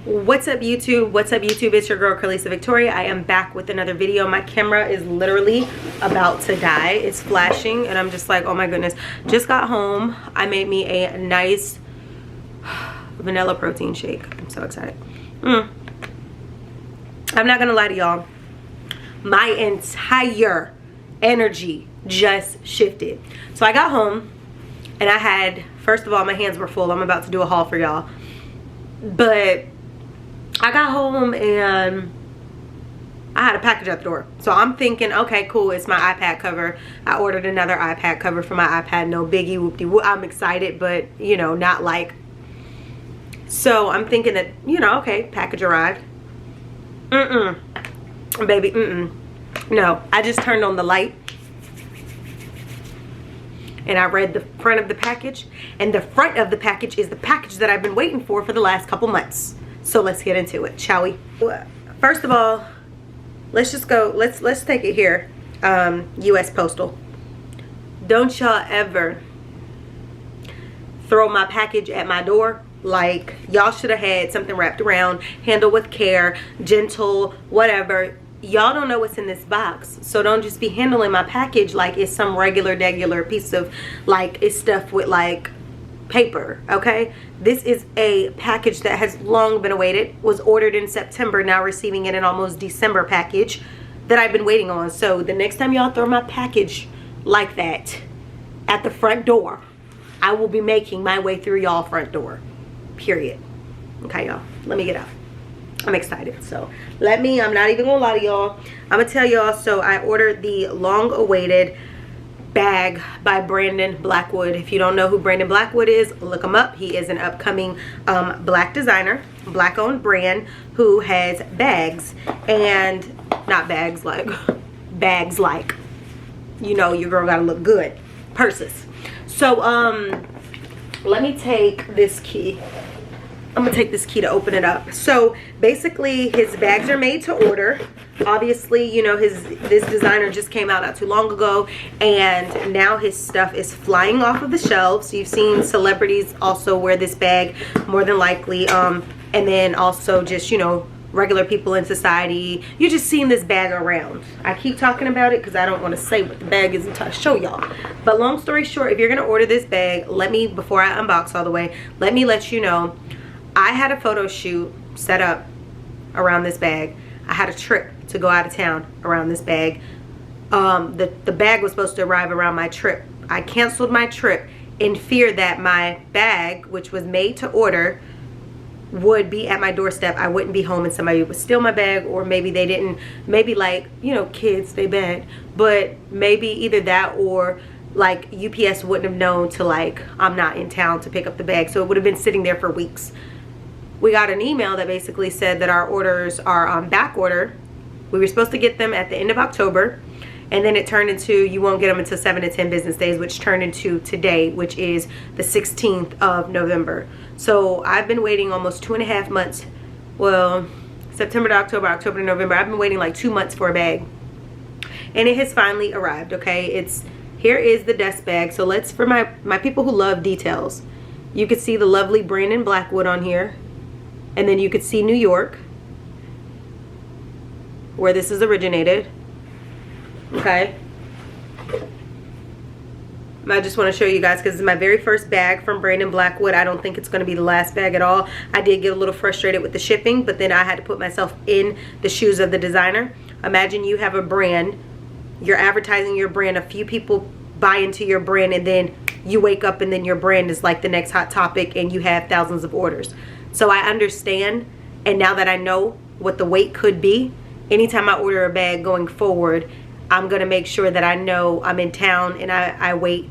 What's up YouTube? What's up YouTube? It's your girl Carlisa Victoria. I am back with another video. My camera is literally about to die. It's flashing and I'm just like, oh my goodness. Just got home. I made me a nice vanilla protein shake. I'm so excited. I'm not gonna lie to y'all. My entire energy just shifted. So I got home and I had, first of all, my hands were full. I'm about to do a haul for y'all. But I got home and I had a package at the door. So I'm thinking, okay, cool, it's my iPad cover. I ordered another iPad cover for my iPad. No biggie, whoop-de-whoop. I'm excited, but, you know, not like. So I'm thinking that, you know, okay, package arrived. Baby, No, I just turned on the light. And I read the front of the package. And the front of the package is the package that I've been waiting for the last couple months. So let's get into it, shall we? First of all, let's just go, let's take it here. US Postal. Don't y'all ever throw my package at my door. Like, y'all should have had something wrapped around, handled with care, gentle, whatever. Y'all don't know what's in this box, so don't just be handling my package like it's some regular piece of, like, it's stuffed with like paper. Okay, this is a package that has long been awaited, was ordered in September, now receiving it in almost December package that I've been waiting on. So the next time y'all throw my package like that at the front door, I will be making my way through y'all front door, period. Okay, y'all, let me get out. I'm excited. So I'm not even gonna lie to y'all. I'm gonna tell y'all. So I ordered the long awaited bag by Brandon Blackwood. If you don't know who Brandon Blackwood is, look him up. He is an upcoming black designer, black owned brand, who has bags, and not bags like bags like, you know, your girl gotta look good, purses. So let me take this key. I'm gonna take this key to open it up. So basically his bags are made to order. Obviously, you know, this designer just came out not too long ago, and now his stuff is flying off of the shelves. You've seen celebrities also wear this bag, more than likely, and then also just, you know, regular people in society. You just seen this bag around. I keep talking about it because I don't want to say what the bag is until I show y'all. But long story short, if you're gonna order this bag, before I unbox all the way, let me let you know, I had a photo shoot set up around this bag. I had a trip to go out of town around this bag. The bag was supposed to arrive around my trip. I canceled my trip in fear that my bag, which was made to order, would be at my doorstep. I wouldn't be home and somebody would steal my bag, or maybe they didn't, maybe, like, you know, kids, they bad. But maybe either that, or like UPS wouldn't have known to, like, I'm not in town to pick up the bag. So it would have been sitting there for weeks. We got an email that basically said that our orders are on back order. We were supposed to get them at the end of October, and then it turned into, you won't get them until 7 to 10 business days, which turned into today, which is the 16th of November. So I've been waiting almost 2.5 months. Well, September to October, October to November. I've been waiting like 2 months for a bag, and it has finally arrived. Okay, here is the dust bag. So let's, for my people who love details, you could see the lovely Brandon Blackwood on here. And then you could see New York, where this is originated. Okay. I just want to show you guys because it's my very first bag from Brandon Blackwood. I don't think it's going to be the last bag at all. I did get a little frustrated with the shipping, but then I had to put myself in the shoes of the designer. Imagine you have a brand, you're advertising your brand, a few people buy into your brand, and then you wake up and then your brand is like the next hot topic and you have thousands of orders. So I understand, and now that I know what the wait could be, anytime I order a bag going forward, I'm going to make sure that I know I'm in town, and I wait,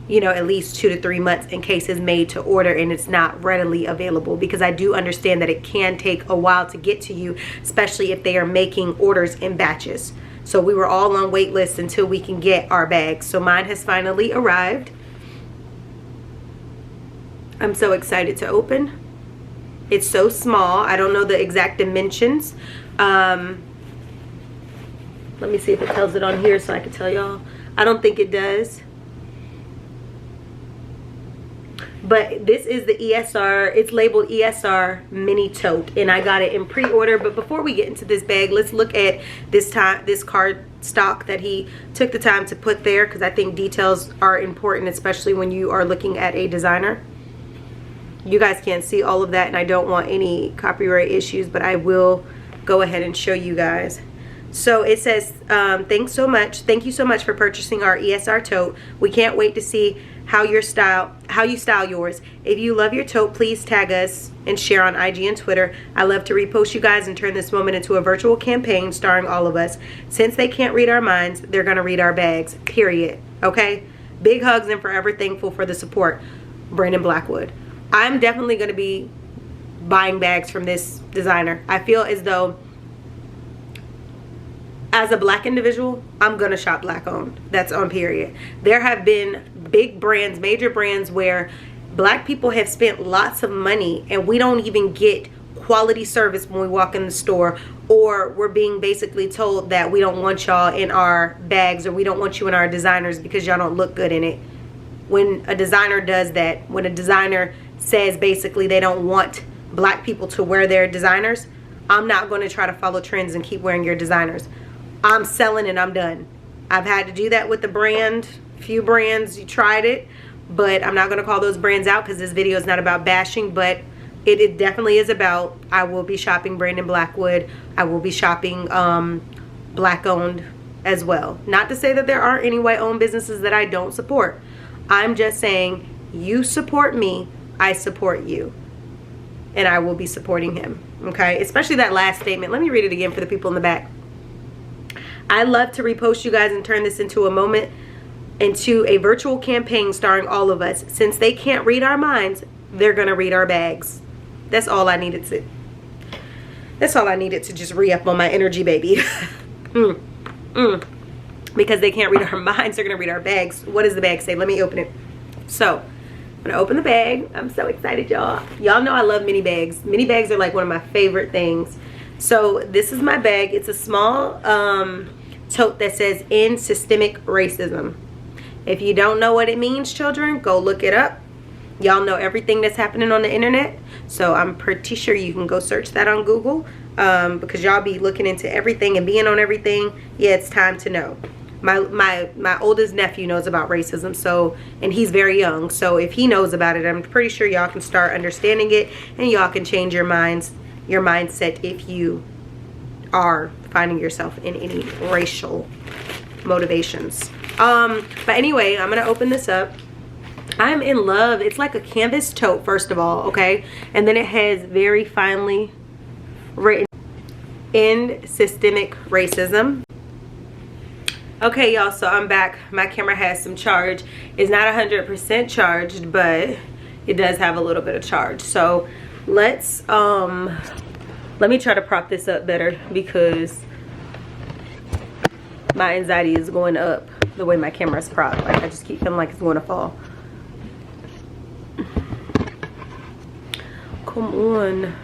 you know, at least 2 to 3 months in case it's made to order and it's not readily available, because I do understand that it can take a while to get to you, especially if they are making orders in batches. So we were all on wait lists until we can get our bags. So mine has finally arrived. I'm so excited to open. It's so small. I don't know the exact dimensions. Let me see if it tells it on here so I can tell y'all. I don't think it does. But this is the ESR, it's labeled ESR mini tote, and I got it in pre-order. But before we get into this bag, let's look at this card stock that he took the time to put there, because I think details are important, especially when you are looking at a designer. You guys can't see all of that, and I don't want any copyright issues, but I will go ahead and show you guys. So it says, thank you so much for purchasing our ESR tote. We can't wait to see how you style yours. If you love your tote, please tag us and share on IG and Twitter. I love to repost you guys and turn this moment into a virtual campaign starring all of us. Since they can't read our minds, they're gonna read our bags, period. Okay, big hugs and forever thankful for the support. Brandon Blackwood. I'm definitely gonna be buying bags from this designer. I feel as though, as a black individual, I'm gonna shop black owned. That's on period. There have been big brands, major brands, where black people have spent lots of money and we don't even get quality service when we walk in the store, or we're being basically told that we don't want y'all in our bags, or we don't want you in our designers because y'all don't look good in it. When a designer does that, when a designer says basically they don't want black people to wear their designers, I'm not going to try to follow trends and keep wearing your designers. I'm selling and I'm done. I've had to do that with the brand, few brands. You tried it, but I'm not going to call those brands out because this video is not about bashing, but it definitely is about, I will be shopping Brandon Blackwood. I will be shopping black owned as well. Not to say that there aren't any white owned businesses that I don't support. I'm just saying, you support me, I support you, and I will be supporting him. Okay, especially that last statement. Let me read it again for the people in the back. I love to repost you guys and turn this into a virtual campaign starring all of us. Since they can't read our minds, they're gonna read our bags. That's all I needed to. That's all I needed to just re-up on my energy, baby. Because they can't read our minds, they're gonna read our bags. What does the bag say? Let me open it. So I'm gonna open the bag. I'm so excited, y'all. Y'all know I love mini bags. Mini bags are like one of my favorite things. So this is my bag. It's a small tote that says "End Systemic Racism." If you don't know what it means, children, go look it up. Y'all know everything that's happening on the internet, so I'm pretty sure you can go search that on Google, because y'all be looking into everything and being on everything. Yeah, it's time to know. My oldest nephew knows about racism, so, and he's very young, so if he knows about it, I'm pretty sure y'all can start understanding it, and y'all can change your mindset if you are finding yourself in any racial motivations. But anyway, I'm gonna open this up. I'm in love. It's like a canvas tote, first of all, okay, and then it has very finely written "End Systemic Racism." Okay, y'all, so I'm back. My camera has some charge. It's not 100% charged, but it does have a little bit of charge. So let's let me try to prop this up better, because my anxiety is going up the way my camera's propped. Like, I just keep feeling like it's going to fall. Come on.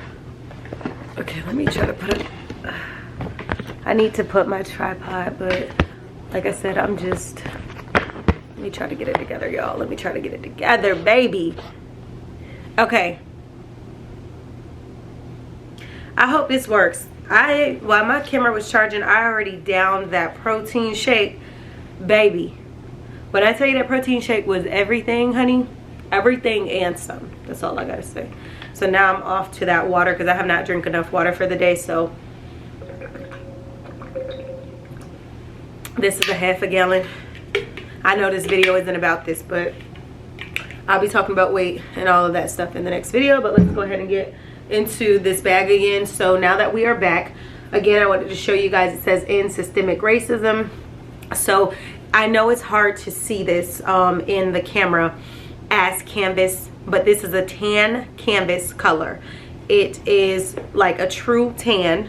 Okay, let me try to put it. I need to put my tripod, but like I said, I'm just, let me try to get it together, y'all. Let me try to get it together, baby. Okay. I hope this works. While my camera was charging, I already downed that protein shake, baby. When I tell you that protein shake was everything, honey, everything and some. That's all I gotta say. So now I'm off to that water, because I have not drank enough water for the day. So this is a half a gallon. I know this video isn't about this, but I'll be talking about weight and all of that stuff in the next video. But let's go ahead and get into this bag again. So now that we are back, again, I wanted to show you guys, it says "End Systemic Racism." So I know it's hard to see this in the camera as canvas, but this is a tan canvas color. It is like a true tan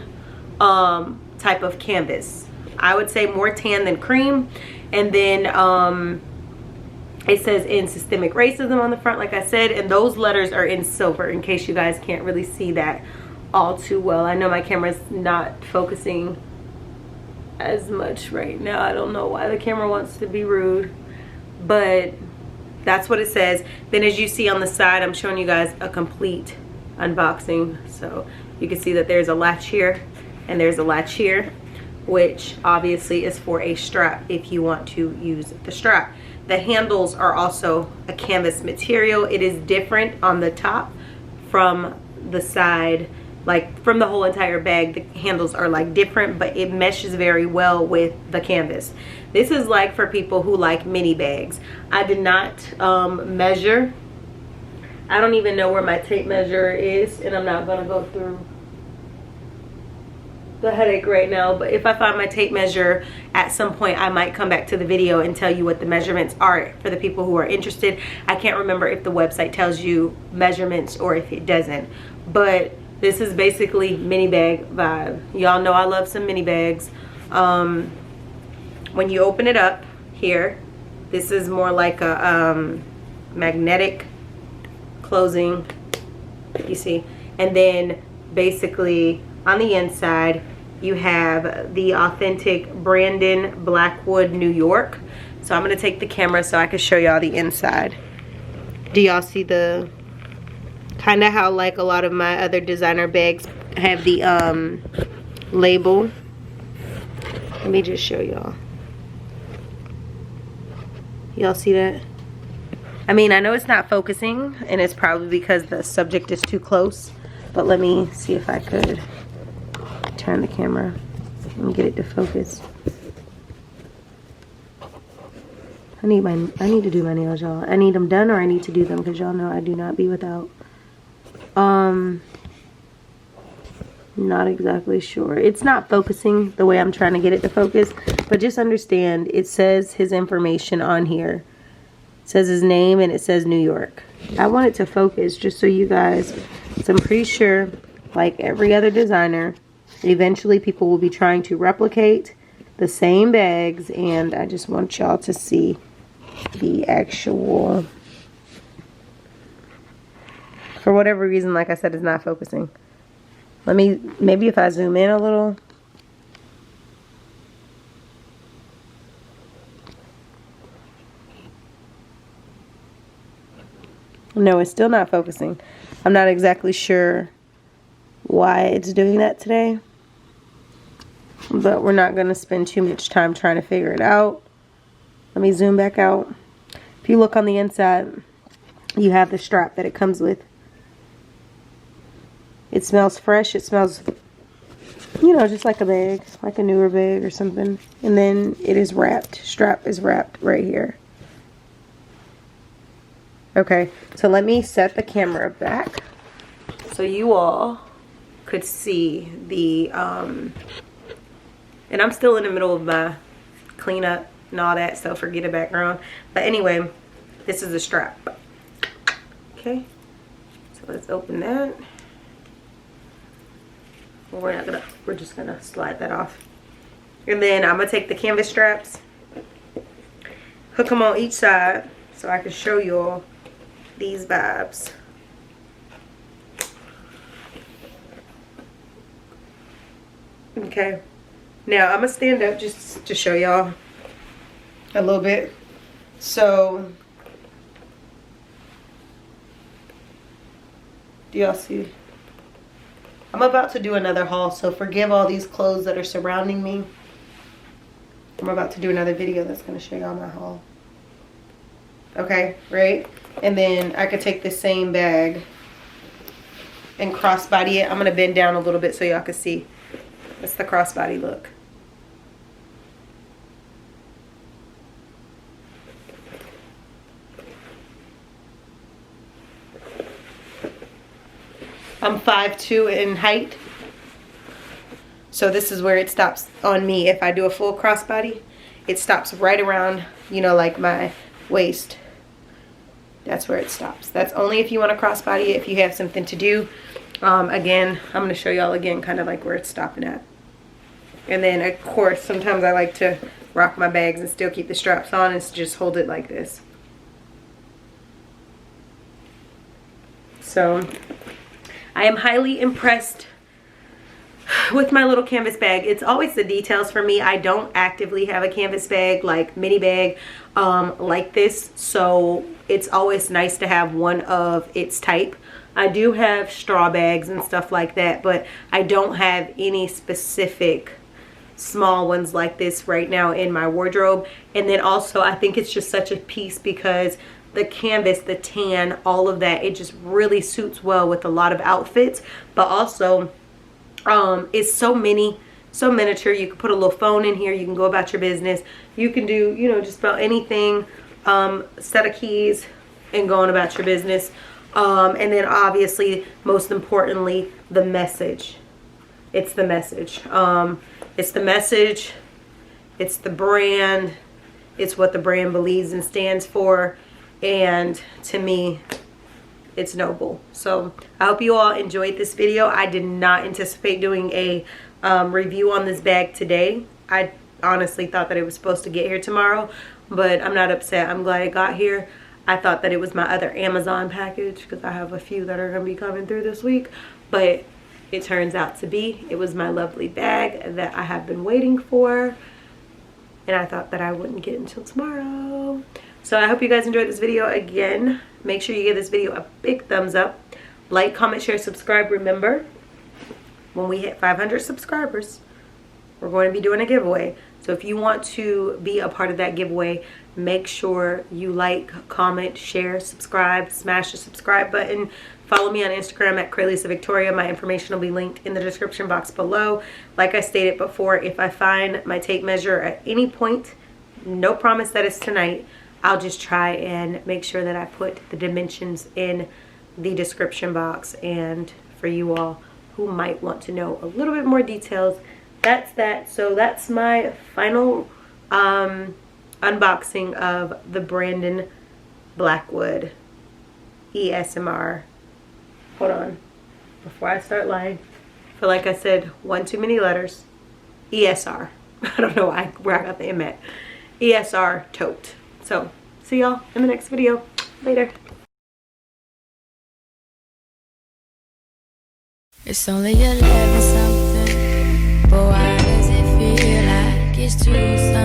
type of canvas. I would say more tan than cream. And then it says "End Systemic Racism" on the front, like I said, and those letters are in silver, in case you guys can't really see that all too well. I know my camera's not focusing as much right now. I don't know why the camera wants to be rude, but that's what it says. Then as you see on the side, I'm showing you guys a complete unboxing. So you can see that there's a latch here and there's a latch here, which obviously is for a strap if you want to use the strap. The handles are also a canvas material. It is different on the top from the side, like from the whole entire bag. The handles are like different, but it meshes very well with the canvas. This is like for people who like mini bags. I did not measure. I don't even know where my tape measure is, and I'm not gonna go through the headache right now, but if I find my tape measure at some point, I might come back to the video and tell you what the measurements are for the people who are interested. I can't remember if the website tells you measurements or if it doesn't, but this is basically mini bag vibe. Y'all know I love some mini bags. When you open it up here, this is more like a magnetic closing, you see, and then basically on the inside you have the authentic Brandon Blackwood, New York. So I'm gonna take the camera so I can show y'all the inside. Do y'all see the kind of how like a lot of my other designer bags have the label? Let me just show y'all. Y'all see that? I mean, I know it's not focusing, and it's probably because the subject is too close, but let me see if I could turn the camera and get it to focus. I need to do my nails, y'all. I need them done, or I need to do them, because y'all know I do not be without. Not exactly sure. It's not focusing the way I'm trying to get it to focus, but just understand it says his information on here. It says his name and it says New York. I want it to focus just so you guys, so I'm pretty sure like every other designer, eventually people will be trying to replicate the same bags, and I just want y'all to see the actual, for whatever reason, like I said, it's not focusing. Let me, maybe if I zoom in a little. No, it's still not focusing. I'm not exactly sure why it's doing that today, but we're not going to spend too much time trying to figure it out. Let me zoom back out. If you look on the inside, you have the strap that it comes with. It smells fresh. It smells, you know, just like a bag, like a newer bag or something. And then it is wrapped. Strap is wrapped right here. Okay, so let me set the camera back so you all could see the, and I'm still in the middle of my cleanup and all that, so forget the background. But anyway, this is the strap. Okay, so let's open that. Well, we're just gonna slide that off. And then I'm gonna take the canvas straps, hook them on each side so I can show you all these vibes. Okay, now I'm gonna stand up just to show y'all a little bit. So do y'all see? I'm about to do another haul, so forgive all these clothes that are surrounding me. I'm about to do another video that's gonna show y'all my haul. Okay, right? And then I could take the same bag and crossbody it. I'm gonna bend down a little bit so y'all can see. That's the crossbody look. I'm 5'2" in height. So this is where it stops on me. If I do a full crossbody, it stops right around, you know, like my waist. That's where it stops. That's only if you want to crossbody it, if you have something to do. Again, I'm going to show y'all again kind of like where it's stopping at. And then, of course, sometimes I like to rock my bags and still keep the straps on and just hold it like this. So I am highly impressed with my little canvas bag, it's always the details for me. I don't actively have a canvas bag, like mini bag, like this, so it's always nice to have one of its type. I do have straw bags and stuff like that, but I don't have any specific small ones like this right now in my wardrobe. And then also I think it's just such a piece because the canvas, the tan, all of that, it just really suits well with a lot of outfits. But also it's so miniature. You can put a little phone in here, you can go about your business, you can do, you know, just about anything, set of keys and going about your business. And then obviously, most importantly, the message. It's the message. It's the message. It's the brand. It's what the brand believes and stands for. And to me, it's noble. So I hope you all enjoyed this video. I did not anticipate doing a review on this bag today. I honestly thought that it was supposed to get here tomorrow, but I'm not upset. I'm glad it got here. I thought that it was my other Amazon package because I have a few that are going to be coming through this week, but it turns out to be, it was my lovely bag that I have been waiting for, and I thought that I wouldn't get until tomorrow. So I hope you guys enjoyed this video. Again, make sure you give this video a big thumbs up. Like, comment, share, subscribe. Remember, when we hit 500 subscribers, we're going to be doing a giveaway. So if you want to be a part of that giveaway, make sure you like, comment, share, subscribe, smash the subscribe button. Follow me on Instagram at Cralisa Victoria. My information will be linked in the description box below. Like I stated before, if I find my tape measure at any point, no promise that it's tonight, I'll just try and make sure that I put the dimensions in the description box. And for you all who might want to know a little bit more details, that's that. So that's my final unboxing of the Brandon Blackwood ESR. Hold on, before I start lying, I feel like I said one too many letters. ESR. I don't know where I got the M at. ESR Tote. So see y'all in the next video. Later. It's only 11 something, but why does it feel like it's 2 something?